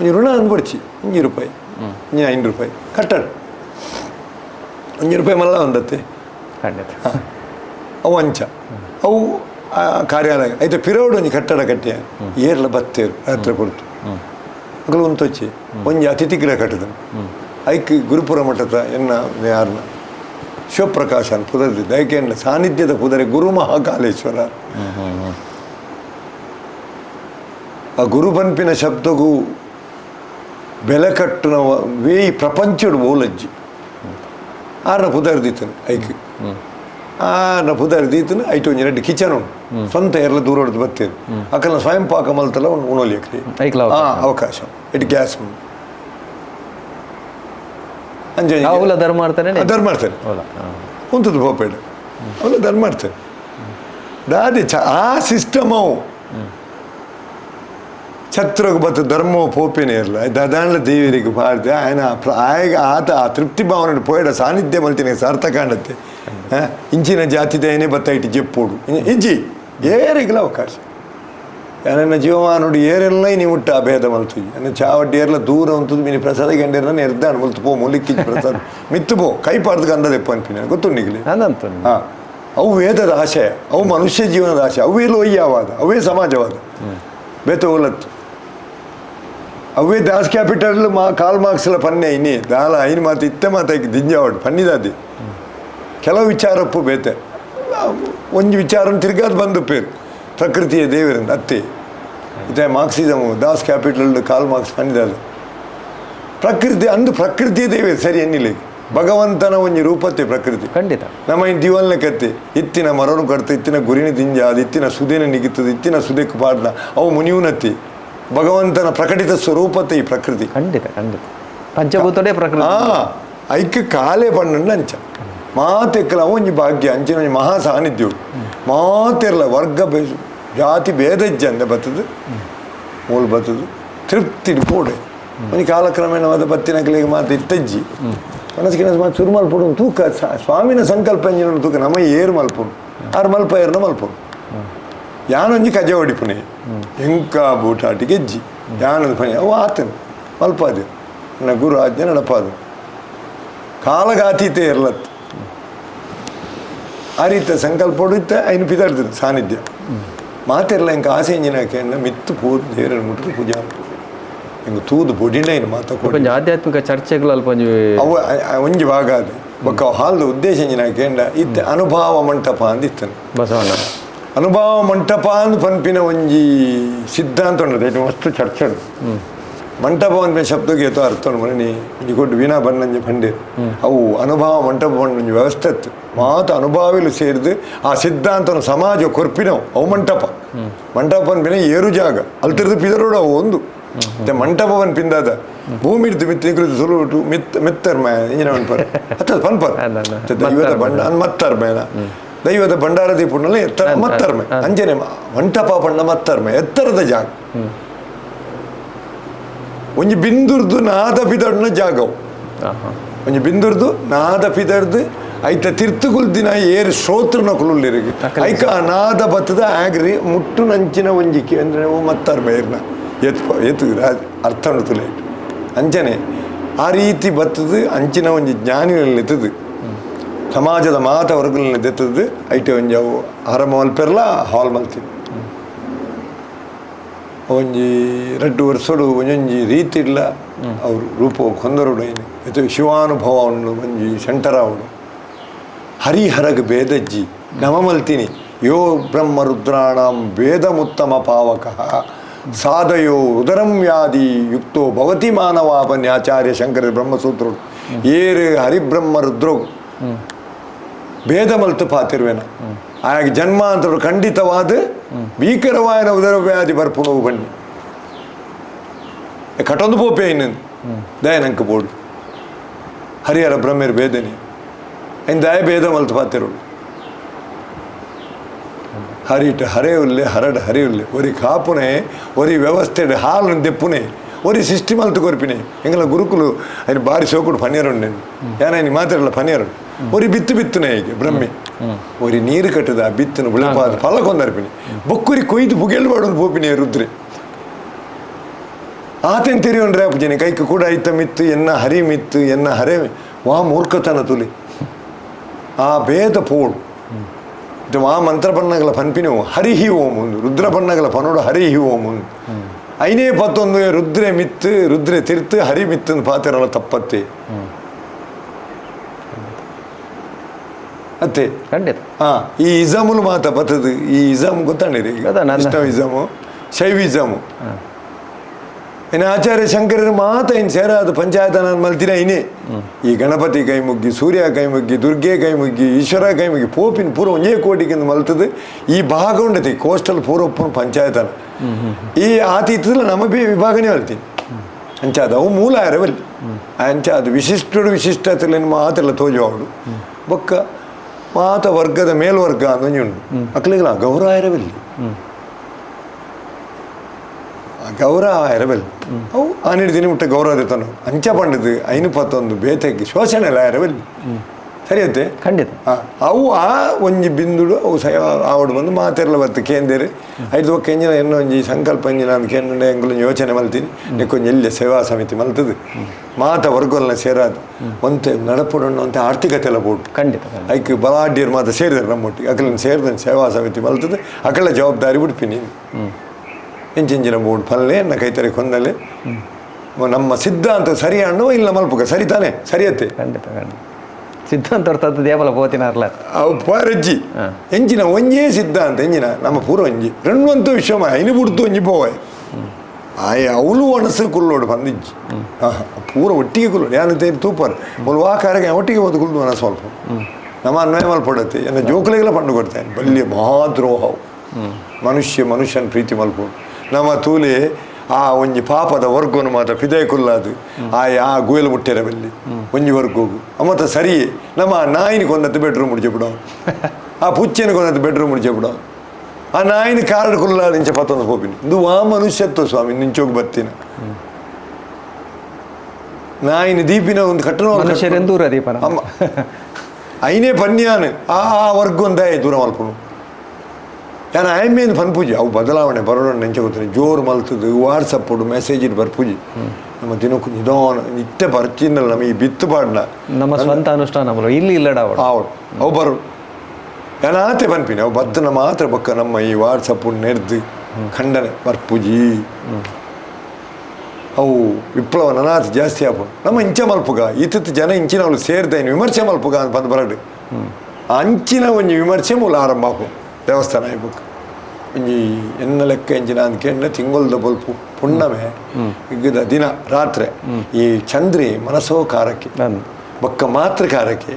ಒಂಜಿ ಋಣ ಅಂದ್ಬಿಡ್ಚಿ ₹1 ಇನ್ನು ₹5 ಕಟ್ಟಡ ₹1 ಮಲ್ಲ ಒಂದತ್ತೆ ಅವು ಅಂಚ ಅವು ಕಾರ್ಯಾಲಯ ಐತೆ ಪಿರೋಡು ಒಂಜಿ ಕಟ್ಟಡ ಕಟ್ಟಿಯ ಏರ್ಲ ಬತ್ತೇರು ರಾತ್ರಿ ಕೊಡ್ತು ಮಗಳು ಒಂತೊಚ್ಚಿ ಒಂಜಿ ಅತಿಥಿಗಳ ಕಟ್ಟದ ಐಕ್ ಗುರುಪುರ ಮಠದ ಎನ್ನ ಯಾರನ್ನ ಶಿವಪ್ರಕಾಶನ್ ಪುದರ್ದಿದ್ದ ಐಕೆ ಸಾನ್ನಿಧ್ಯದ ಪುದರೆ ಗುರು ಮಹಾಕಾಲೇಶ್ವರ ಆ ಗುರು ಪನ್ಪಿನ ಶಬ್ದಗೂ ಬೆಲೆ ಕಟ್ಟುನ ವೇಯಿ ಪ್ರಪಂಚಡು ಓಲಜ್ಜಿ ಆರ್ನ ಪುದರ್ದಿತ್ತನು ಐಕ್ ಆರ್ನ ಪುದರ್ದಿತ್ತನು ಐಟು ಒಂಜಿ ರೆಡ್ಡಿ ಕಿಚನ್ ಉಂಟು ಸ್ವಂತ ಎಲ್ಲ ದೂರ ಹೊಡೆದು ಬರ್ತೇನೆ ಅಕ್ಕನ ಸ್ವಯಂ ಪಾಕ ಮಲ್ತಲ್ಲ ಉಣೋಲಿಯಕ್ರಿ ಅವಕಾಶ ಇಟ್ಟು ಗ್ಯಾಸ್ ಧರ್ಮ ಮಾಡ್ತಾರೆ ಉಂಟದು ಬೋಪೇಡ ಅವಲ್ಲ ಧರ್ಮ ಮಾಡ್ತಾರೆ ದಾದಿ ಆ ಸಿಸ್ಟಮ್ ಅವು ಛತ್ರಕ್ಕೆ ಬತ್ತು ಧರ್ಮವು ಪೋಪಿನೇ ಇರಲ್ಲ ದದಾಂಡ್ಲ ದೇವರಿಗೆ ಪಾಡ್ದೆ ಆಯ್ನ ಆಯ್ಗ ಆತ ಆ ತೃಪ್ತಿ ಭಾವನೆ ಪೋಯಡ ಸಾನ್ನಿಧ್ಯ ಮಲ್ತಿನ ಸಾರ್ಥ ಕಾಣತ್ತೆ ಇಂಚಿನ ಜಾತಿದ ಏನೇ ಬತ್ತ ಇಟ್ಟು ಜೆಪ್ಪೋಡು ಇಂಚಿ ಏರಿಗಿಲ್ಲ ಅವಕಾಶ ನನ್ನ ಜೀವಮಾನುಡು ಏರೆಲ್ಲ ನೀವು ಮುಟ್ಟ ಅಭೇದ ಮಲ್ತು ನನ್ನ ಚಾವಡ್ಡಿ ಏರ್ಲ ದೂರ ಉಂಟು ಮೀನು ಪ್ರಸಾದ ಗಂಡೇರ ಎರ್ದಾಣ ಮಲ್ತು ಪೋ ಮುಲಿಕ್ಕಿಚ್ಚು ಪ್ರಸಾದ ಮಿತ್ತು ಪೋ ಕೈ ಪಾಡ್ದು ಅಂದದ ಎಪ್ಪ ಅನ್ಪಿನ ಗೊತ್ತು ನಿಗಲಿ ಹಾಂ ಅವು ವೇದದ ಆಶಯ ಅವು ಮನುಷ್ಯ ಜೀವನದ ಆಶಯ ಅವೇ ಲೋಯ್ಯವಾದ ಅವೇ ಸಮಾಜವಾದ ಬೇತ ಹೋಲತ್ತು ಅವೇ ದಾಸ್ ಕ್ಯಾಪಿಟಲ್ ಕಾಲ್ ಮಾರ್ಕ್ಸ್ಲ ಪನ್ನೆ ಇನ್ನಿ ದಾಲ ಐನು ಮಾತು ಇತ್ತೆ ಮಾತಾಕಿ ದಿಂಜಾವಡ್ ಪನ್ನಿದಾದಿ ಕೆಲವು ವಿಚಾರಪ್ಪು ಬೇತೆ ಒಂಜಿ ವಿಚಾರ ತಿರ್ಗಾದ್ ಬಂದು ಪೇರು ಪ್ರಕೃತಿಯ ದೇವರಿಂದ ಅತ್ತೆ ಇತ್ತೆ ಮಾರ್ಕ್ಸಿಸಮು ದಾಸ್ ಕ್ಯಾಪಿಟಲ್ ಕಾಲ್ ಮಾರ್ಕ್ಸ್ ಪನ್ನಿದಾದ ಪ್ರಕೃತಿ ಅಂದು ಪ್ರಕೃತಿಯ ದೇವರು ಸರಿ ಎನ್ನಿಲ್ಲ ಭಗವಂತನ ಒಂಜಿ ರೂಪತ್ತೆ ಪ್ರಕೃತಿ ಖಂಡಿತ ನಮ್ಮ ಈ ದಿವಲ್ನ ಕತ್ತೆ ಇತ್ತಿನ ಮರನು ಕಡ್ತು ಇತ್ತಿನ ಗುರಿನ ತಿಂಜ ಅದು ಇತ್ತಿನ ಸುದೇನ ನಿಗಿತದ ಇತ್ತಿನ ಸುದೆಕ್ ಪಾಡ್ನ ಅವು ಮುನಿಯುನತ್ತಿ ಭಗವಂತನ ಪ್ರಕಟಿತ ಸ್ವರೂಪತೆ ಈ ಪ್ರಕೃತಿ ಖಂಡಿತ ಖಂಡಿತ ಪಂಚಭೂತಡೆ ಪ್ರಕೃತಿ ಐಕ್ಯ ಕಾಲೇ ಪಣ್ಣು ಅಂಚ ಮಾತೆಕ್ಕಲ ಒಂಜಿ ಭಾಗ್ಯ ಅಂಚಿನ ಒಂಜಿ ಮಹಾ ಸಾನ್ನಿಧ್ಯ ಮಾತೆರ್ಲ ವರ್ಗ ಜಾತಿ ಭೇದಜ್ಜ ಅಂದೆ ಬತ್ತದು ಮೂಲ ಬತ್ತದು ತೃಪ್ತಿ ಪೋಡೆ ಒಂಜಿ ಕಾಲಕ್ರಮೇಣವಾದ ಬತ್ತಿನಕಲಿಗೆ ಮಾತು ಇತ್ತಜ್ಜಿ ಮನಸ್ಸಿನ ಮಾತು ಶುರು ಮಲ್ಪಡು ತೂಕ ಸ್ವಾಮಿನ ಸಂಕಲ್ಪ ಎಂಜಿನ ತೂಕ ನಮ್ಮ ಏರು ಮಲ್ಪುಡು ಆರು ಮಲ್ಪ ಏರ್ನ ಮಲ್ಪುಡು ಯಾನೊಂಜಿ ಕಜೆ ಹೊಡಿಪುನೆ ಎಂಕ ಬೂಟಾಟಿ ಗೆಜ್ಜಿ ಯಾನೊಂದು ಪನಿ ಅವು ಆತನು ಮಲ್ಪಾದೆ ನನ್ನ ಗುರು ಆಜ್ಞೆ ನಡಪಾದು ಕಾಲಗಾತೀತೆ ಇರ್ಲತ್ತು ಆ ರೀತಿ ಸಂಕಲ್ಪ ಹೊಡಿತ್ತೆ ಐನು ಪಿದಾಡ್ತದೆ ಸಾನ್ನಿಧ್ಯ ಮಾತೆಲ್ಲ ಇಂಕ ಆಸೆ ಎಂಜಿನಕ್ಕೆ ಮಿತ್ತು ಪೂಜೆ ದೇವರನ್ನು ಮುಟ್ಟಿದು ಪೂಜೆ ಹಿಂಗೆ ತೂದು ಬೊಡಿಂಡ ಏನು ಮಾತಾಡ್ಕೊಂಡು ಆಧ್ಯಾತ್ಮಿಕ ಚರ್ಚೆಗಳು ಅಲ್ಪ ಅವು ಒಂಜಿ ಭಾಗ ಅದು ಬೊಕ್ಕ ಹಾಲ್ದ ಉದ್ದೇಶ ಎಂಜಿನಕ್ಕೆ ಇತ್ತೆ ಅನುಭವ ಮಂಟಪ ಅಂದಿತ್ತನು ಬಸವಣ್ಣ ಅನುಭವ ಮಂಟಪ ಅಂದು ಪನ್ಪಿನ ಒಂಜಿ ಸಿದ್ಧಾಂತ ಉಂಟು ಮಸ್ತ್ ಚರ್ಚೆ ಮಂಟಪ ಪನ್ಪಿನ ಶಬ್ದಕ್ಕೆ ಏತೋ ಅರ್ಥ ಉಂಟು ಮನೆ ಒಂಜಿ ಕೊಟ್ಟು ವೀಣಾ ಬಣ್ಣಂಜಿ ಪಂಡೆ ಅವು ಅನುಭವ ಮಂಟಪ ಒಂಜಿ ವ್ಯವಸ್ಥೆ ಇತ್ತು ಮಾತು ಅನುಭವಿಲು ಸೇರಿದು ಆ ಸಿದ್ಧಾಂತನ ಸಮಾಜ ಕೊರ್ಪಿನವು ಅವು ಮಂಟಪ ಮಂಟಪ ಪನ್ಪಿನ ಏರು ಜಾಗ ಅಲ್ತಿರ್ದು ಪಿದರೋಡು ಅವು ಒಂದು ಮತ್ತೆ ಮಂಟಪ ಪನ್ಪಿಂದಾದ ಭೂಮಿ ಇಡ್ತು ಮಿತ್ತಿನ ಸುಲುಟು ಮಿತ್ತರ್ಮ ಇಂಜಿನ ಪನ್ಪರ್ ಅತ್ತ ಪನ್ಪರ್ ದೈವದ ಬಣ್ಣ ಮತ್ತರ್ಮೇನ ದೈವದ ಭಂಡಾರ ದೀಪುಣ್ಣಲ್ಲ ಎತ್ತರ ಮತ್ತರ್ಮೆ ಅಂಜನೆ ಮಂಟಪ ಬಣ್ಣ ಮತ್ತರ್ಮೆ ಎತ್ತರದ ಜಾಗ ಒಂಜಿ ಬಿಂದುರ್ದು ನಾದ ಪಿದಡ್ನ ಜಾಗವು ಒಂಜಿ ಬಿಂದುರ್ದು ನಾದ ಪಿದಡ್ದು ಐತ ತಿರ್ತುಗುಲ್ ದಿನ ಏರು ಶ್ರೋತ್ರನ ಕುಲುಲ್ಲಿರಿಗೆ ಐಕ ನಾದ ಬತ್ತದ ಆಗ್ರಿ ಮುಟ್ಟು ನಂಚಿನ ಒಂಜಿಕೆ ಅಂದ್ರೆ ಮತ್ತರ್ಮೆ ಏರ್ನ ಎತ್ತು ಅರ್ಥ ತುಲೆ ಅಂಚನೆ ಆ ರೀತಿ ಬತ್ತದು ಅಂಚಿನ ಒಂಜಿ ಜ್ಞಾನಿನಲ್ಲಿ ಎತ್ತದು ಸಮಾಜದ ಮಾತ ವರ್ಗಗಳನ್ನ ದೆತ್ತದು ಐಟೆ ಒಂಜಿ ಅವು ಹರಮ ಮಲ್ಪೆರ್ಲ ಹಾಲ್ ಮಲ್ತೀನಿ ಒಂಜಿ 2 ವರ್ಷಡು ಒಂಜೊಂಜಿ ರೀತಿ ಇಲ್ಲ ಅವರು ರೂಪ ಕೊಂದರುಡು ಏನು ಇದು ಶಿವಾನುಭವ ಉಂಡು ಒಂಜಿ ಶಂಟರ ಅವಡು ಹರಿಹರಗ ಭೇದಜ್ಜಿ ನಮ ಮಲ್ತೀನಿ ಯೋ ಬ್ರಹ್ಮ ರುದ್ರಾಣಂ ಭೇದಮುತ್ತಮ ಪಾವಕ ಸಾಧಯೋ ಉದರಂ ವ್ಯಾಧಿ ಯುಕ್ತೋ ಭವತಿ ಮಾನವಾಪನ್ಯ ಆಚಾರ್ಯ ಶಂಕರ ಬ್ರಹ್ಮಸೂತ್ರರು ಏರು ಹರಿಬ್ರಹ್ಮ ರುದ್ರೋ ಭೇದ ಮಲ್ತು ಪಾತಿರುವೆನ ಆಗ ಜನ್ಮಾಂತರ ಖಂಡಿತವಾದ ಭೀಕರವಾದ ಉದರ ವ್ಯಾಧಿ ಬರ್ಪುಣವು ಬನ್ನಿ ಕಟೊಂದು ಪೋಪೆ ಇನ್ನೊಂದು ದಯನಂಕ ಬೋಡು ಹರಿಹರ ಬ್ರಹ್ಮೇರು ಭೇದನಿ ಇನ್ನು ದಯ ಭೇದ ಮಲ್ತು ಪಾತಿರುಳು ಹರಿಟ ಹರೇ ಉಲ್ಲೆ ಹರಡ ಹರಿ ಉಲ್ಲೆ ಒರಿ ಕಾಪುನೆ ಒರಿ ವ್ಯವಸ್ಥೆ ಹಾಲು ದೆಪ್ಪುನೆ ಒರಿ ಸಿಸ್ಟಿ ಮಲ್ತು ಕೊರ್ಪಿನೆ ಎಂಗಲ ಗುರುಕುಲು ಅಲ್ಲಿ ಬಾರಿ ಸೋಕುಡು ಪನ್ನಿಯರುಂಡೆ ಏನಾಯ್ತು ಮಾತಾಡಲ್ಲ ಪನ್ನಿಯರುಂಡು ಒರಿ ಬಿತ್ತು ಬಿತ್ತುನೆ ಹೀಗೆ ಬ್ರಹ್ಮೆ ಒರಿ ನೀರು ಕಟ್ಟದ ಬಿತ್ತನು ಬಿಳಪಾದ ಫಲಕೊಂದರ್ಪಿನಿ ಬೊಕ್ಕುರಿ ಕೊಯ್ದು ಬುಗೆಲ್ ಮಾಡೋದು ಪೋಪಿನಿ ರುದ್ರೆ ಆತೇನು ತಿರಿಯೋನ್ರಿ ಅಪ್ಪಜನಿ ಕೈಕ್ ಕೂಡ ಐತ ಮಿತ್ತು ಎನ್ನ ಹರಿ ಮಿತ್ತು ಎನ್ನ ಹರೆ ವಾ ಮೂರ್ಖತನ ತುಲಿ ಆ ಭೇದ ಪೋಡು ವಾ ಮಂತ್ರ ಬಣ್ಣಗಳ ಪನ್ಪಿನವು ಹರಿಹಿ ಓಮುಂದು ರುದ್ರ ಬಣ್ಣಗಳ ಪನೋಡು ಹರಿಹಿ ಓಮುಂದು ಐನೇ ಪತ್ತೊಂದು ರುದ್ರೆ ಮಿತ್ತು ರುದ್ರೆ ತಿರ್ತು ಹರಿ ಮಿತ್ತು ಪಾತಿರಲ್ಲ ತಪ್ಪತ್ತೆ ಅತ್ತೆ ಖಂಡಿತ ಈ ಇಜಾಮುಲು ಮಾತ ಬತ್ತದು ಈ ಇಜಾಮ್ ಗೊತ್ತಾಣಿರಿ ಇಸ್ಲಾಂ ಇಜಾಮು ಶೈವಿಜಾಮು ಇನ್ನು ಆಚಾರ್ಯ ಶಂಕರರು ಮಾತ ಇನ್ನು ಸೇರಾದ ಪಂಚಾಯತ ನಾನು ಮಲ್ತಿನ ಇನ್ನೇ ಈ ಗಣಪತಿ ಕೈ ಮುಗ್ಗಿ ಸೂರ್ಯ ಕೈ ಮುಗ್ಗಿ ದುರ್ಗೆ ಕೈ ಮುಗ್ಗಿ ಈಶ್ವರ ಕೈ ಮುಗ್ಗಿ ಪೋಪಿನ ಪೂರ ಒಂದೇ ಕೋಟಿಗಿಂದ ಮಲ್ತದು ಈ ಭಾಗ ಉಂಡತಿ ಕೋಸ್ಟಲ್ ಪೂರಪ್ಪನ ಪಂಚಾಯತನ ಈ ಆತೀತದಲ್ಲಿ ನಮ್ಮ ವಿಭಾಗನೇ ಹೇಳ್ತೀನಿ ಅಂಚಾದ ಅವು ಮೂಲ ಇರವಲ್ಲಿ ಅಂಚಾದ ವಿಶಿಷ್ಟಡು ವಿಶಿಷ್ಟತೆಲ್ಲ ಮಾತೆಲ್ಲ ತೋಜುವವಳು ಬೊಕ್ಕ ಮಾತ ವರ್ಗದ ಮೇಲ್ವರ್ಗ ಅಂದುಂಡು ಮಕ್ಕಳಿಗೆಲ್ಲ ಗೌರವ ಇರವಲ್ಲಿ ಗೌರವ ಇರಬಲ್ ಅವು ಆನಿಡು ದಿನ ಮುಟ್ಟ ಗೌರವ ದೇತಾನು ಅಂಚ ಪಂಡದು ಐನು ಪತ್ತೊಂದು ಬೇತೆಗೆ ಶೋಷಣೆ ಎಲ್ಲ ಇರಬಲ್ಲಿ ಸರಿಯತ್ತೆ ಖಂಡಿತ ಅವು ಆ ಒಂಜಿ ಬಿಂದುಡು ಅವು ಆವಡು ಬಂದು ಮಾತೆರ್ಲ ಬತ್ತು ಕೇಂದೇರಿ ಐದು ಒಕ್ಕ ಎಂಜಿನ ಎನ್ನೋ ಒಂಜಿ ಸಂಕಲ್ಪ ಎಂಜಿನ ಅಂತ ಕೇಂದ್ರ ಎಂಗುಲ ಯೋಚನೆ ಮಲ್ತೀನಿ ನೆಕ್ಕೊಂಜಿ ಎಲ್ಲಿ ಸೇವಾ ಸಮಿತಿ ಮಲ್ತದು ಮಾತ ವರ್ಗಲ್ನ ಸೇರಾದು ಒಂತೆ ನಡಪುಡಣ್ಣು ಅಂತ ಆರ್ಥಿಕತೆ ಎಲ್ಲ ಬೋಡು ಖಂಡಿತ ಐಕ್ ಬಲಾಢ್ಯರು ಮಾತ ಸೇರಿದಾರೆ ನಮ್ಮೊಟ್ಟಿಗೆ ಅಕಲನ್ನು ಸೇರಿದ ಸೇವಾ ಸಮಿತಿ ಮಲ್ತದು ಅಕಲ ಜವಾಬ್ದಾರಿ ಬಿಡ್ತೀನಿ ಎಂಚಿಂಚಿನ ಬೋರ್ಡ್ ಪಲ್ಲೆ ಎನ್ನ ಕೈತರೆ ಕೊಂದಲೆ ನಮ್ಮ ಸಿದ್ಧಾಂತ ಸರಿ ಅನ್ನೋ ಇಲ್ಲ ಮಲ್ಪಕ ಸರಿ ತಾನೆ ಸರಿಯತ್ತೆ ಖಂಡಿತ ಖಂಡಿತ ಸಿದ್ಧಾಂತ ಅರ್ಥದ್ದು ದೇವಲ ಪೋತಿನಾರ್ಲ ಅವು ಪಾರಜ್ಜಿ ಎಂಚಿನ ಒಂಜೇ ಸಿದ್ಧಾಂತ ಎಂಜಿನ ನಮ್ಮ ಪೂರ ಒಂಜಿ ರೆಂಡು ವಿಷಮ ಐನು ಬಿಡ್ತು ಒಂಜಿ ಪೋವಾಯ್ ಆಯ್ ಅವಳು ಒಣಸು ಕುಲ್ಲೋಡು ಬಂದಿಜ್ಜಿ ಪೂರ ಒಟ್ಟಿಗೆ ಕುಲ್ಲೋಡು ಯಾನು ತೇರಿ ತೂಪಾರು ಒಂದು ವಾಕಾರಕ್ಕೆ ಒಟ್ಟಿಗೆ ಓದು ಕುಲ್ದು ಅನ ಸ್ವಲ್ಪ ನಮ್ಮ ಅನ್ವಯ ಮಲ್ಪಡತ್ತೆ ಎನ್ನ ಜೋಕುಲೆಗೆಲ್ಲ ಪಂಡು ಕೊಡ್ತೇನೆ ಬಲ್ಯ ಮಹಾದ್ರೋಹವು ಮನುಷ್ಯನ ಪ್ರೀತಿ ಮಲ್ಪೋಡು ನಮ್ಮ ತೂಲೆ ಆ ಒಂಜಿ ಪಾಪದ ವರ್ಗವನ್ನು ಮಾತ್ರ ಫಿದಯ ಕುಲ್ಲಾದು ಆ ಗುಯಲು ಮುಟ್ಟೆರ ಬಲ್ಲಿ ಒಂಜಿ ವರ್ಗೋಗು ಅಮ್ಮತ್ತ ಸರಿಯೇ ನಮ್ಮ ನಾಯಿನ ಕೊಂದತ್ತು ಬೆಡ್ರೂಮ್ ಮುಡಿಚೆಬಿಡ ಆ ಪುಚ್ಚೆನ ಕೊಂದತ್ತು ಬೆಡ್ರೂಮ್ ಮುಡಿಚೆಬಿಡ ಆ ನಾಯಿನ ಕಾರ್ಡ್ ಕುಲ್ಲಾದ ಇಂಚ ಪತ್ತೊಂದು ಹೋಪಿನಿ ಇದು ಆ ಮನುಷ್ಯತ್ವ ಸ್ವಾಮಿ ನಿಂಚೋಗಿ ಬರ್ತೀನ ನಾಯಿನ ದೀಪಿನ ಒಂದು ಕಟ್ಟಣ ಅಮ್ಮ ಐನೇ ಪನ್ಯಾನು ಆ ವರ್ಗ ಒಂದಾಯ ದೂರ ಮಲ್ಪನು ಯಾರು ಆಯ್ಮೇನು ಪನ್ಪೂಜಿ ಅವು ಬದಲಾವಣೆ ಬರೋಣ ನೆಂಚ ಗೊತ್ತೀನಿ ಜೋರು ಮಲ್ತದ್ದು ವಾಟ್ಸಪ್ಪು ಮೆಸೇಜ್ ಇಟ್ಟು ಬರ್ಪೂಜಿ ನಮ್ಮ ದಿನಕ್ಕೂ ನಿಧಾನ ನಿತ್ಯ ಬರ್ಚಿನಲ್ಲ ನಮಗೆ ಈ ಬಿತ್ತು ಪಾಡ್ನ ನಮ್ಮ ಸ್ವಂತ ಅನುಷ್ಠಾನ ಇಲ್ಲಿ ಇಲ್ಲಡ ಅವಳು ಅವು ಬರು ಯಾನಾತೆ ಪನ್ಪಿನಿ ಅವು ಬದ್ದನ ಮಾತ್ರ ಬಕ್ಕ ನಮ್ಮ ಈ ವಾಟ್ಸಪ್ಪು ನೆರ್ದು ಖಂಡನೆ ಬರ್ಪೂಜಿ ಅವು ವಿಪ್ಲವ ನನಾಥ ಜಾಸ್ತಿ ಆಪು ನಮ್ಮ ಇಂಚ ಮಲ್ಪುಗ ಇತ್ತ ಜನ ಇಂಚಿನ ಅವಳು ಸೇರ್ದೇನು ವಿಮರ್ಶೆ ಮಲ್ಪುಗ ಅಂತ ಬಂದು ಬರಡು ಅಂಚಿನ ಒಂಜಿ ವಿಮರ್ಶೆ ಮೂಲ ಆರಂಭ ಆಪು ದೇವಸ್ಥಾನ ಆಯ್ಬೇಕು ಒಂಜಿ ಎನ್ನ ಲೆಕ್ಕ ಎಂಚಿನ ಅಂತ ಕೇಳಿದ್ರೆ ತಿಂಗೊಲ್ದ ಬಲ್ಪು ಪುಣ್ಣಮೆ ಇಗ್ಗದ ದಿನ ರಾತ್ರಿ ಈ ಚಂದ್ರಿ ಮನಸೋಕಾರಕ್ಕೆ ಬೊಕ್ಕ ಮಾತೃಕಾರಕ್ಕೆ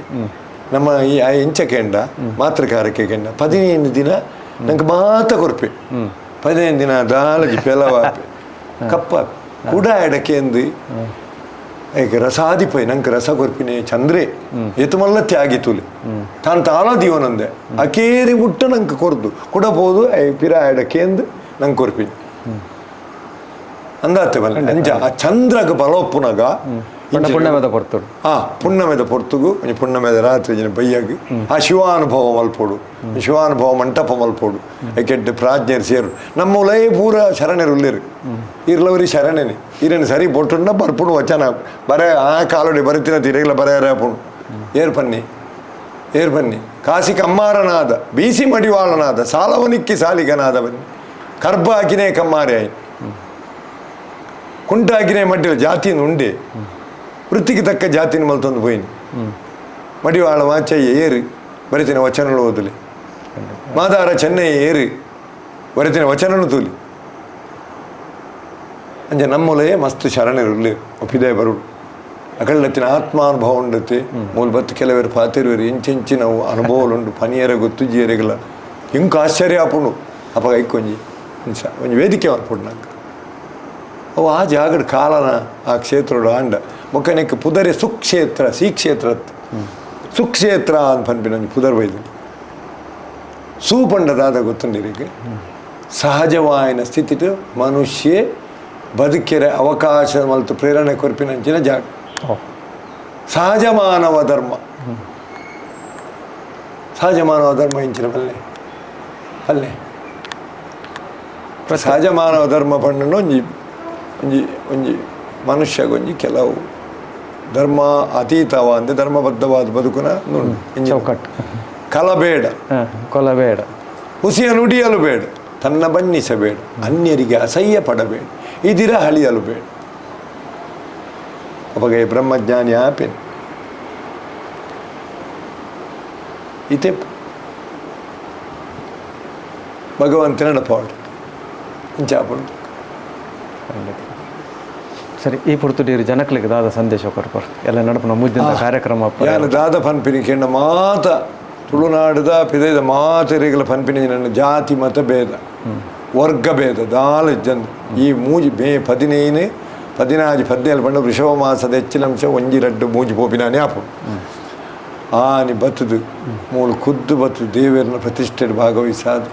ನಮ್ಮ ಈ ಎಂಚ ಕೆಂಡ ಮಾತೃಕಾರಕ್ಕೆ ಕೆಂಡ 15 ದಿನ ನಂಗೆ ಮಾತ ಕೊರ್ಪೆ 15 ದಿನ ದಾಲಜಿ ಪೆಲವಾಪೆ ಕಪ್ಪ ಕೂಡ ಎಡಕ್ಕೆ ಎಂದು ಈಗ ರಸಾದಿಪೈ ನಂಗೆ ರಸ ಕೊರ್ಪಿನಿ ಚಂದ್ರೆ ಎತ್ತುಮಲ್ಲ ತ್ಯಾಗಿತುಲಿ ತಾನು ತಾಳ ದೀವನಂದೆ ಅಕೇರಿ ಮುಟ್ಟ ನಂಗೆ ಕೊರ್ದು ಕೊಡಬಹುದು ಪಿರ ಎಡಕ್ಕೆ ಎಂದು ನಂಗೆ ಕೊರ್ಪಿನಿ ಅಂದಾತೆ ಬಲ್ಲ ಅಂಜ ಆ ಚಂದ್ರಗ ಬಲೋಪ್ಪುನಗ ಪುಣ್ಯಮೇದ ಪೊರ್ತುಡು ಪುಣ್ಯಮೇದ ಪೊರ್ತುಗು ಒಂಜಿ ಪುಣ್ಯಮೇದ ರಾತ್ರಿ ಜನ ಬೈಯಾಗಿ ಆ ಶಿವಾನುಭವ ಮಲ್ಪೋಡು ಶಿವಾನುಭವ ಮಂಟಪ ಮಲ್ಪೋಡು ಯಾಕೆಡ್ಡೆ ಪ್ರಾಜ್ಞರು ಸೇರು ನಮ್ಮ ಉಲಯ ಪೂರ ಶರಣರು ಉಳ್ಳೇರು ಇರ್ಲವರಿ ಶರಣೆನೆ ಇರೇನು ಸರಿ ಪೊಟ್ಟುಂಡ ಬರ್ಪುಡು ವಚನ ಬರೇ ಆ ಕಾಲೋಡಿ ಬರುತ್ತಿನ ತಿರಗಿಲ್ಲ ಬರೆಯರ ಪುಣು ಏರ್ ಬನ್ನಿ ಕಾಸಿ ಕಮ್ಮಾರನಾದ ಬೀಸಿ ಮಡಿವಾಳನಾದ ಸಾಲವನಿಕ್ಕಿ ಸಾಲಿಗನಾದ ಬನ್ನಿ ಕರ್ಬ ಹಾಕಿನೇ ಕಮ್ಮಾರೆ ಆಯ್ತು ಕುಂಟಾಕಿನೇ ಮಡ್ಡಿಲ ಜಾತಿಯನ್ನು ಉಂಡೆ ವೃತ್ತಿಗೆ ತಕ್ಕ ಜಾತಿನ ಮಲ್ತೊಂದು ಹೋಯ್ನಿ ಮಡಿವಾಳ ವಾಚಯ್ಯ ಏರು ಬರಿತಿನ ವಚನಗಳು ಓದಲಿ ಮಾದಾರ ಚೆನ್ನೈ ಏರು ಬರಿತಿನ ವಚನನು ತೂಲಿ ಅಂಜ ನಮ್ಮಲೇ ಮಸ್ತ್ ಶರಣರುಳ್ಳಿ ಒಪ್ಪಿದೆ ಬರುಡು ಅಕಳ್ಳತ್ತಿನ ಆತ್ಮಾನುಭವ ಉಂಡತೆ ಮೂಲ ಬತ್ತು ಕೆಲವರು ಪಾತಿರುವರು ಇಂಚಿಂಚಿನ ಅನುಭವಲುಂಡು ಪನಿಯರ ಗೊತ್ತು ಜೀರೆಗಳ ಇಂಕ ಆಶ್ಚರ್ಯ ಆಪುಂಡು ಅಪ್ಪ ಐಕೊಂಜಿ ಒಂಜಿ ವೇದಿಕೆ ಮಾಡ್ಪುಡು ನಂಗೆ ಅವು ಆ ಜಾಗದ ಕಾಲನ ಆ ಕ್ಷೇತ್ರದ ಆಂಡ ಮೊಕ್ಕನೆಕ್ಕೆ ಪುದರೆ ಸುಕ್ಷೇತ್ರ ಶ್ರೀಕ್ಷೇತ್ರ ಸುಕ್ಷೇತ್ರ ಅಂತ ಪನ್ಪಿನ ಪುದರ್ ಬೈದು ಸೂಪಂಡದಾದ ಗೊತ್ತುಂಡಿರಿಗೆ ಸಹಜವಾಯಿನ ಸ್ಥಿತಿ ಮನುಷ್ಯ ಬದುಕಿರೆ ಅವಕಾಶ ಮಲ್ತು ಪ್ರೇರಣೆ ಕೊರ್ಪಿನಂಚಿನ ಜಾಗ ಸಹಜ ಮಾನವ ಧರ್ಮ ಸಹಜ ಮಾನವ ಧರ್ಮ ಇಂಚಿನ ಬಲ್ಲೆ ಅಲ್ಲೇ ಸಹಜ ಮಾನವ ಧರ್ಮ ಪಂಡ ಒಂಜಿ ಒಂಜಿ ಒಂಜಿ ಮನುಷ್ಯಗೊಂಜಿ ಕೆಲವು ಧರ್ಮ ಅತೀತವಾದ ಧರ್ಮಬದ್ಧವಾದ ಬದುಕುನ ಚೌಕಟ್ಟು ಕಲಬೇಡ ಕೊಲಬೇಡ ಹುಸಿಯ ನುಡಿಯಲು ಬೇಡ ತನ್ನ ಬಣ್ಣಿಸಬೇಡ ಅನ್ಯರಿಗೆ ಅಸಹ್ಯ ಪಡಬೇಡ ಇದಿರ ಹಳಿಯಲು ಬೇಡ ಅವಾಗ ಬ್ರಹ್ಮಜ್ಞಾನಿ ಆಪೇನು ಇತೆ ಭಗವಂತನ ನಡಪಾಡು ಇಂಚಾಪಡು ಸರಿ ಈ ಪುರ್ತುಡೀರು ಜನಕ್ಲಿಗೆ ದಾದ ಸಂದೇಶ ಕೊರ್ಪರ್ ಎಲ್ಲ ನಡಪನ ಮುದ್ದಿನ ಕಾರ್ಯಕ್ರಮ ಯಾನು ದಾದ ಪನ್ಪಿನಿ ಕೆಂಡ ಮಾತ ತುಳುನಾಡುದ ಪಿದೈದ ಮಾತೆರೆಗಳ ಪನ್ಪಿನಿ ನನ್ನ ಜಾತಿ ಮತ ಭೇದ ವರ್ಗ ಭೇದ ದಾಲ ಜಂದು ಈ ಮೂಜಿ ಮೇ 15 14 17 ಪಂಡ ವೃಷಭ ಮಾಸದ ಹೆಚ್ಚಿನಂಶ ಒಂಜಿ ರಡ್ಡು ಮೂಜಿ ಪೋಪಿನಾನೆ ಆಪು ಆನಿ ಬತ್ತದು ಮೂಲು ಖುದ್ದು ಬತ್ತು ದೇವರನ್ನ ಪ್ರತಿಷ್ಠೆ ಭಾಗವಹಿಸಾದ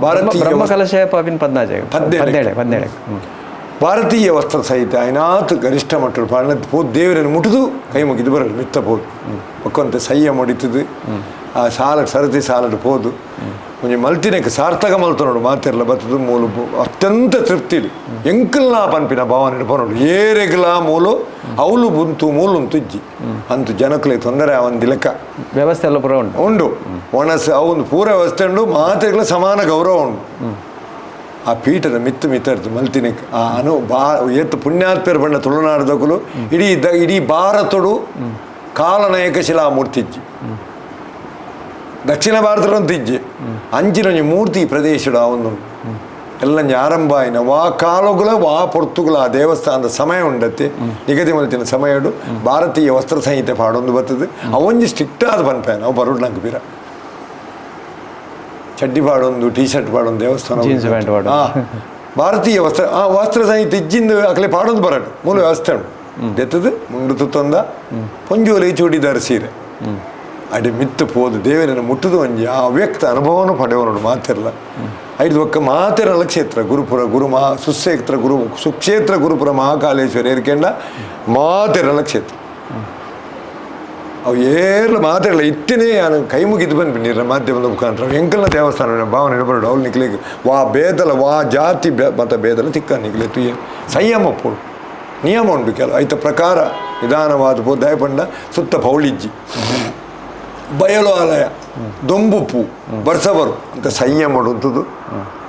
ಭಾರತೀಯ ಬ್ರಹ್ಮಕಲಶ ಪಾಪಿನ 17 ಭಾರತೀಯ ವಸ್ತ್ರ ಸಹಿತ ಐನಾತ್ ಗರಿಷ್ಠ ಮಟ್ಟರು ಪಾಡ ಪೋ ದೇವರನ್ನು ಮುಟ್ಟುದು ಕೈ ಮುಗಿದು ಬರಲು ಮಿತ್ತ ಪೋದು ಒಕ್ಕೊಂತೆ ಸಹ್ಯ ಮುಡಿತದು ಆ ಸಾಲ ಸರತಿ ಸಾಲಡು ಪೋದು ಒಂಜಿ ಮಲ್ತಿನಕ್ಕೆ ಸಾರ್ಥಕ ಮಲ್ತನೋಡು ಮಾತೆರ್ಲ ಬತ್ತದು ಮೂಲು ಅತ್ಯಂತ ತೃಪ್ತಿಡು ಎಂಕಲ್ನ ಪನ್ಪಿನ ಭಾವನೆ ಪನೋಡು ಏರೆಗ್ಲ ಮೂಲು ಅವಳು ಬಂತು ಮೂಲು ತುಜ್ಜಿ ಅಂತು ಜನಕ್ಲೆ ತೊಂದರೆ ಅವಂದು ಲೆಕ್ಕ ವ್ಯವಸ್ಥೆ ಎಲ್ಲ ಪೂರ ಉಂಡು ಒಣಸ ಅವನು ಪೂರ ವ್ಯವಸ್ಥೆ ಉಂಡು ಮಾತೆರ್ಲ ಸಮಾನ ಗೌರವ ಉಂಡು ಆ ಪೀಠದ ಮಿತ್ತರ್ದು ಮಲ್ತಿನಕ್ಕೆ ಆ ಎತ್ತು ಪುಣ್ಯಾತ್ಪೇರು ಬಣ್ಣ ತುಳುನಾಡದಕ್ಕೂ ಇಡೀ ಭಾರತಡು ಕಾಲನಾಯಕ ಶಿಲಾಮೂರ್ತಿ ಇಜ್ಜಿ ದಕ್ಷಿಣ ಭಾರತದ ಒಂದು ಇಜ್ಜೆ ಅಂಚಿನೊಂಜಿ ಮೂರ್ತಿ ಪ್ರದೇಶಡು ಅವನು ಎಲ್ಲ ಆರಂಭ ಆಯ್ನ ವಾ ಕಾಲಗುಲ ವಾ ಪೊರ್ತುಗುಲ ಆ ದೇವಸ್ಥಾನದ ಸಮಯ ಉಂಡತ್ತೆ ನಿಗದಿ ಮಲ್ತಿನ ಸಮಯಡು ಭಾರತೀಯ ವಸ್ತ್ರ ಸಂಹಿತೆ ಪಾಡೊಂದು ಬರ್ತದೆ ಅವೊಂಜಿ ಸ್ಟ್ರಿಕ್ಟ್ ಆದ ಪನ್ಪೇನ ಅವು ಬರೋಡು ನಂಗೆ ಬೀರ ಚಡ್ಡಿ ಪಾಡೊಂದು ಟೀ ಶರ್ಟ್ ಪಾಡೊಂದು ದೇವಸ್ಥಾನ ಭಾರತೀಯ ವಸ್ತ್ರ ಸಂಹಿತೆ ಇಜ್ಜಿಂದು ಅಕಲೆ ಪಾಡೊಂದು ಬರಡು ಮೂಲ ವ್ಯವಸ್ಥೆ ಉಂಟು ಎತ್ತದು ಮುಂಡು ತುತ್ತೊಂದ ಪೊಂಜೋಲಿ ಚೂಡಿದಾರ ಸೀರೆ ಅಡಿ ಮಿತ್ತು ಪೋದು ದೇವರನ್ನು ಮುಟ್ಟುದು ಒಂಜಿ ಆ ಅವ್ಯಕ್ತ ಅನುಭವನೂ ಪಡೆಯೋನು ಮಾತಿರಲ್ಲ ಐದು ಒಕ್ಕ ಮಾತಿರಲ್ಲ ಕ್ಷೇತ್ರ ಗುರುಪುರ ಸುಕ್ಷೇತ್ರ ಸುಕ್ಷೇತ್ರ ಗುರುಪುರ ಮಹಾಕಾಲೇಶ್ವರ ಏರ್ಕೆಂಡ ಮಾತಿರಲ್ಲ ಕ್ಷೇತ್ರ ಅವು ಏರ್ಲ ಮಾತಿರಲ್ಲ ಇಟ್ಟಿನೇ ನಾನು ಕೈ ಮುಗಿದು ಬಂದ್ಬಿಟ್ಟಿರ ಮಾಧ್ಯಮದ ಮುಖಾಂತರ ಎಂಕಲ್ನ ದೇವಸ್ಥಾನ ಭಾವನೆ ಬರೋಡು ಅವ್ಳು ನಿಕ್ಲಿಕ್ಕೆ ವಾ ಬೇದಲ ವಾ ಜಾತಿ ಮತ ಬೇದಲ ತಿಕ್ಕ ನಿಕ್ಲೆ ಸಂಯಮ ಪೋಡು ನಿಯಮ ಉಂಟು ಕೆಲವು ಐತ ಪ್ರಕಾರ ನಿಧಾನವಾದ ಬೋಧಾಯ ಪಂಡ ಸುತ್ತ ಪೌಳಿಜ್ಜಿ ಬಯಲು ಆಲಯ ದೊಂಬುಪ್ಪು ಬರ್ಸವರು ಅಂತ ಸಂಯಮ ಉಂಟುದು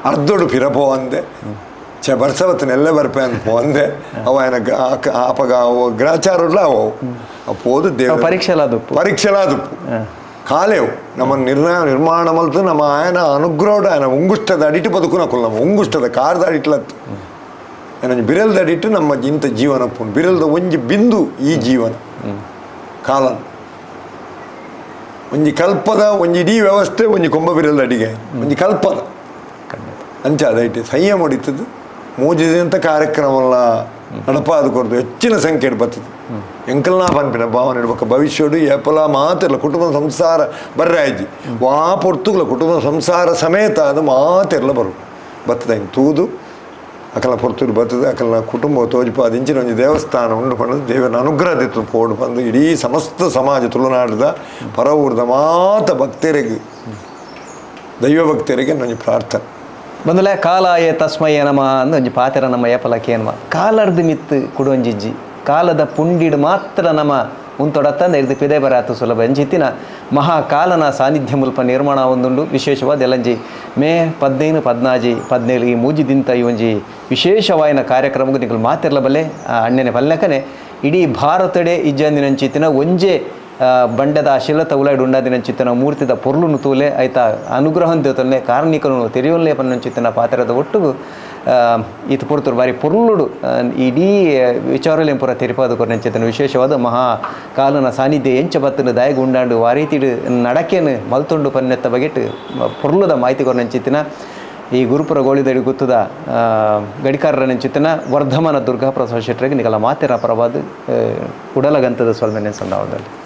ಅರ್ಧೊಡು ಪಿರಪೋ ಅಂದೆ ಬರ್ಸವತ್ತನೆಲ್ಲ ಬರ್ಪೆ ಅಂತ ಪೋಂದೆ ಅವ ಏನ ಆಪಗ ಗ್ರಾಚಾರಲ್ಲ ಅವು ಪೋದು ದೇವ ಪರೀಕ್ಷೆಲಾದುಪ್ಪು ಕಾಲೇವು ನಮ್ಮ ನಿರ್ಮಾಣ ಮಲ್ತು ನಮ್ಮ ಆಯನ ಅನುಗ್ರಹಡು ಆಯನ ಉಂಗುಷ್ಟದ ಅಡಿಟ್ಟು ಬದುಕುನ ಕೊಲ್ಲ ನಮ್ಮ ಉಂಗುಷ್ಟದ ಕಾರ್ದ ಅಡಿಟ್ಲತ್ತು ಏನೊಂದು ಬಿರಲ್ದ ಅಡಿಟ್ಟು ನಮ್ಮ ಇಂಥ ಜೀವನ ಪುಣ್ ಬಿರಲ್ದ ಒಂಜಿ ಬಿಂದು ಈ ಜೀವನ ಕಾಲನ್ ಒಂಜಿ ಕಲ್ಪದ ಒಂಜಿ ಇಡೀ ವ್ಯವಸ್ಥೆ ಒಂಜಿ ಕೊಂಬ ಬಿರಲ್ದ ಅಡಿಗೆ ಒಂಜಿ ಕಲ್ಪದ ಅಂಚ ಅದೈತೆ ಸಂಯಮ ಹೊಡಿತದ್ದು ಮೂಜಿದಂಥ ಕಾರ್ಯಕ್ರಮಲ್ಲ ನಡಪಾದ ಕೊರದು ಹೆಚ್ಚಿನ ಸಂಖ್ಯೆ ಬರ್ತದೆ ಎಂಕಲ್ನ ಪನ್ಪಿನ ಭಾವನೆ ಇಡ್ಬೇಕು ಭವಿಷ್ಯಡು ಏಪಲ ಮಾತಿರಲ್ಲ ಕುಟುಂಬದ ಸಂಸಾರ ಬರ್ರೆ ಆಯ್ಜಿ ವಾ ಪೊರ್ತುಗಳ ಕುಟುಂಬದ ಸಂಸಾರ ಸಮೇತ ಅದು ಮಾತಿರಲ್ಲ ಬರು ಬರ್ತದೆ ಹಿಂಗೆ ತೂದು ಅಕಲ್ನ ಪೊರ್ತುಡು ಬರ್ತದೆ ಅಕಲ್ನ ಕುಟುಂಬ ತೋಜಿಪ ಅದಿಂಚಿನ ಒಂದು ದೇವಸ್ಥಾನ ಉಂಡು ಪಂಡದು ದೇವರ ಅನುಗ್ರಹದಿತ್ತು ಪೋಡು ಬಂದು ಇಡೀ ಸಮಸ್ತ ಸಮಾಜ ತುಳುನಾಡದ ಪರ ಊರ್ದ ಮಾತ ಭಕ್ತರಿಗೆ ದೈವ ಭಕ್ತರಿಗೆ ನಂಗೆ ಪ್ರಾರ್ಥನೆ ಬಂದುಲೆ ಕಾಲಾಯ ತಸ್ಮಯ್ಯ ನಮ ಅಂದು ಒಂಜಿ ಪಾತೆರ ನಮ್ಮ ಏಪಲಕ್ಕೆ ಏನಮ ಕಾಲರ್ದು ಮಿತ್ತು ಕುಡೊಂಜಿಜ್ಜಿ ಕಾಲದ ಪುಂಡಿಡು ಮಾತ್ರ ನಮ್ಮ ಉಂತೊಡತ್ತಂದ ಇರ್ದು ಪಿದೆ ಬರಾತು ಸುಲಭ ಎಂಚಿತ್ತಿನ ಮಹಾಕಾಲನ ಸಾನ್ನಿಧ್ಯ ಮುಲ್ಪ ನಿರ್ಮಾಣ ಒಂದುಂಡು ವಿಶೇಷವಾದ ಎಲ್ಲಂಜಿ ಮೇ 15, 14, 17 ಈ ಮೂಜಿದಿಂತ ಈ ಒಂಜಿ ವಿಶೇಷವಾಯಿನ ಕಾರ್ಯಕ್ರಮಕ್ಕೆ ನಿಗಳು ಮಾತಿರ್ಲ ಬಲ್ಲೆ ಅಣ್ಣನೆ ಪಲ್ನಕನೆ ಇಡೀ ಭಾರತಡೆ ಇಜ್ಜಂದಿನಂಚಿತ್ತಿನ ಒಂಜೆ ಬಂಡದ ಶಿಲತ ಉಲಾಯ್ಡು ಉಂಡಾದಿನಂಚಿತ್ತಿನ ಮೂರ್ತಿದ ಪೊರ್ಲುನು ತೂಲೆ ಐತ ಅನುಗ್ರಹಂ ದೇವತಲ್ಲೆ ಕಾರಣಿಕನು ತೆರೆಯೋನ್ಲೇ ಪನ್ನಂಚಿತ್ತಿನ ಪಾತ್ರದ ಒಟ್ಟುಗು ಈತ ಪುರ್ತರು ಬಾರಿ ಪೊರ್ಲುಡು ಇಡೀ ವಿಚಾರಲೇಂ ಪುರ ತೆರಿಪಾದ ಕೊರ್ನೆಂಚಿತ್ತಿನ ವಿಶೇಷವಾದ ಮಹಾಕಾಲನ ಸಾನ್ನಿಧ್ಯ ಎಂಚ ಬತ್ತನು ದಾಯಗ ಉಂಡಾಂಡು ಆ ರೀತಿಡು ನಡಕೆನು ಮಲ್ತೊಂಡು ಪನ್ನೆತ್ತ ಬಗೆಟ್ ಪೊರ್ಲುದ ಮಾಹಿತಿ ಕೊರ್ನೆಂಚಿತ್ತಿನ ಈ ಗುರುಪುರ ಗೋಳಿದಡಿ ಗುತ್ತದ ಗಡಿಕಾರರ ನೆಂಚಿತ್ತಿನ ವರ್ಧಮಾನ ದುರ್ಗಾಪ್ರಸಾದ್ ಶೆಟ್ಟರಿಗೆ ನಿಗಲ ಮಾತೆರ ಪರವಾದ ಉಡಲಗಂತದ ಸೊಲ್ಮೆನೆ ಸಂದರ್ಭದಲ್ಲಿ